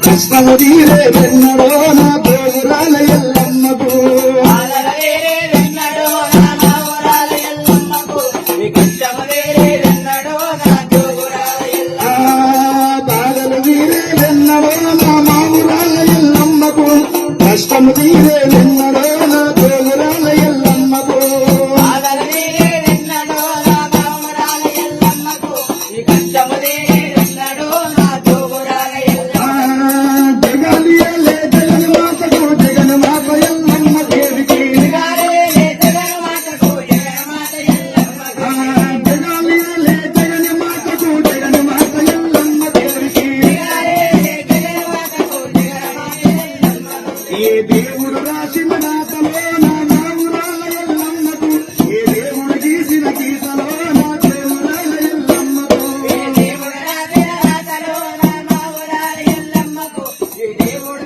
కష్టము తీరే వెన్నడో నా తోడురాల ఎల్లమ్మకు బాధలు తీరే వెన్నడో నా మావురాల ఎల్లమ్మకు కష్టము తీరే వెన్నడో నా తోడురాల ఎల్లమ్మకు దేవుడు రాసిన రాతలో నా మావురాల ఎల్లమ్మకు ఏ దేవుడు గీసిన గీతలో నా దేవురాల ఎల్లమ్మకు దేవుడు రాసిన రాతలో నా మావురాల ఎల్లమ్మకు ఏ దేవుడు